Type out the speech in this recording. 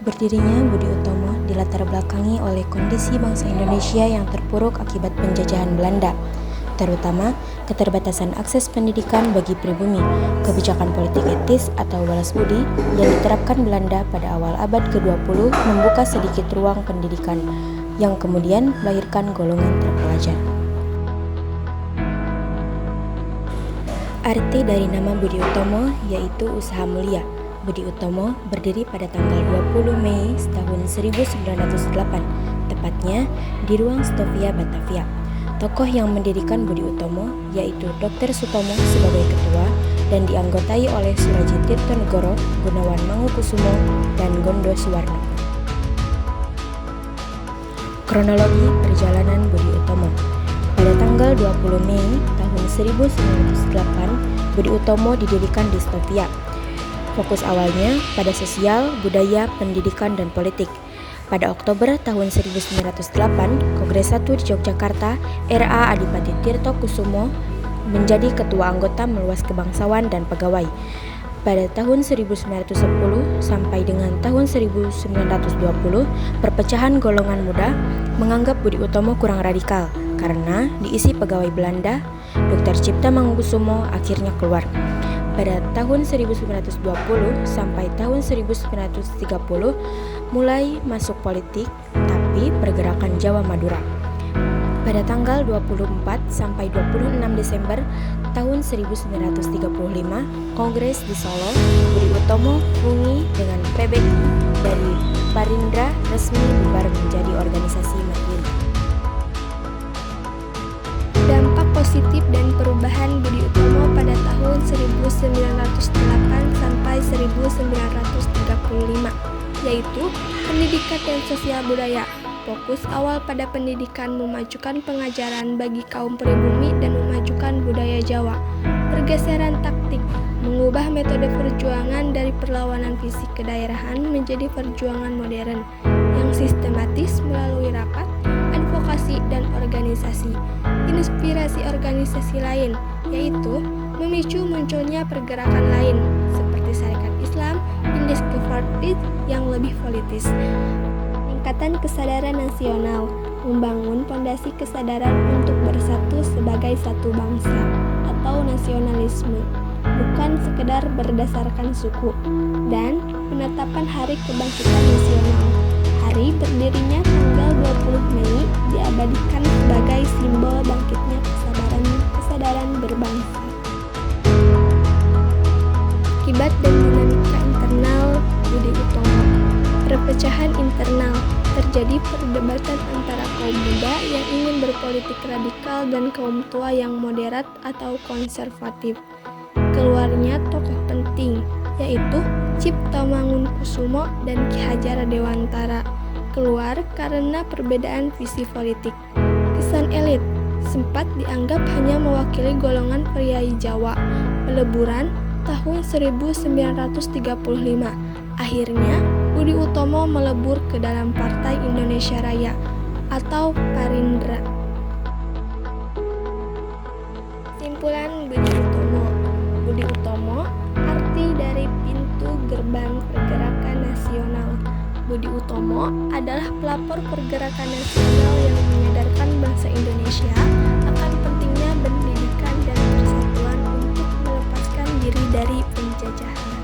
Berdirinya Budi Utomo dilatar belakangi oleh kondisi bangsa Indonesia yang terpuruk akibat penjajahan Belanda, terutama keterbatasan akses pendidikan bagi pribumi, kebijakan politik etis atau balas budi yang diterapkan Belanda pada awal abad ke-20 membuka sedikit ruang pendidikan, yang kemudian melahirkan golongan terpelajar. Arti dari nama Budi Utomo yaitu usaha mulia. Budi Utomo berdiri pada tanggal 20 Mei tahun 1908, tepatnya di ruang Stovia Batavia. Tokoh yang mendirikan Budi Utomo yaitu Dr. Sutomo sebagai ketua dan dianggotai oleh Suraji Tirtonegoro, Gunawan Mangunkusumo, dan Gondo Suwarno. Kronologi perjalanan Budi Utomo. Pada tanggal 20 Mei tahun 1908, Budi Utomo didirikan di Stovia. Fokus awalnya pada sosial, budaya, pendidikan, dan politik. Pada Oktober tahun 1908, Kongres 1 di Yogyakarta, R.A. Adipati Tirto Kusumo menjadi ketua anggota meluas kebangsawan dan pegawai. Pada tahun 1910 sampai dengan tahun 1920, perpecahan golongan muda menganggap Budi Utomo kurang radikal karena diisi pegawai Belanda. Dr. Cipta Mangunkusumo akhirnya keluar. Pada tahun 1920 sampai tahun 1930 mulai masuk politik, tapi pergerakan Jawa Madura. Pada tanggal 24 sampai 26 Desember tahun 1935, Kongres di Solo, Budi Utomo Fungi dengan PBI dari Parindra resmi bubar menjadi organisasi mandiri. Dampak positif dan perubahan Budi Utomo pada tahun 1908 sampai 1935, yaitu pendidikan dan sosial budaya. Fokus awal pada pendidikan memajukan pengajaran bagi kaum pribumi dan memajukan budaya Jawa. Pergeseran taktik, mengubah metode perjuangan dari perlawanan fisik kedaerahan menjadi perjuangan modern yang sistematis melalui rapat, advokasi, dan organisasi. Inspirasi organisasi lain, yaitu memicu munculnya pergerakan lain seperti Sarekat Islam, Indisque Party yang lebih politis. Peningkatan kesadaran nasional, membangun pondasi kesadaran untuk bersatu sebagai satu bangsa atau nasionalisme, bukan sekedar berdasarkan suku, dan penetapan Hari Kebangkitan Nasional. Hari berdirinya tanggal 20 Mei diabadikan sebagai simbol bangkitnya kesadaran berbangsa. Akibat dan dinamika internal Budi Utomo. Perpecahan internal, terjadi perdebatan antara kaum muda yang ingin berpolitik radikal dan kaum tua yang moderat atau konservatif. Keluarnya tokoh penting, yaitu Cipta Mangunkusumo dan Ki Hajar Dewantara, keluar karena perbedaan visi politik. Kesan elit, sempat dianggap hanya mewakili golongan priai Jawa. Peleburan tahun 1935. Akhirnya, Budi Utomo melebur ke dalam Partai Indonesia Raya atau Parindra. Simpulan Budi Utomo. Budi Utomo, arti dari pintu gerbang pergerakan nasional. Budi Utomo adalah pelapor pergerakan nasional yang menyadarkan bangsa Indonesia akan pentingnya pendidikan dan persatuan untuk melepaskan diri dari penjajahan.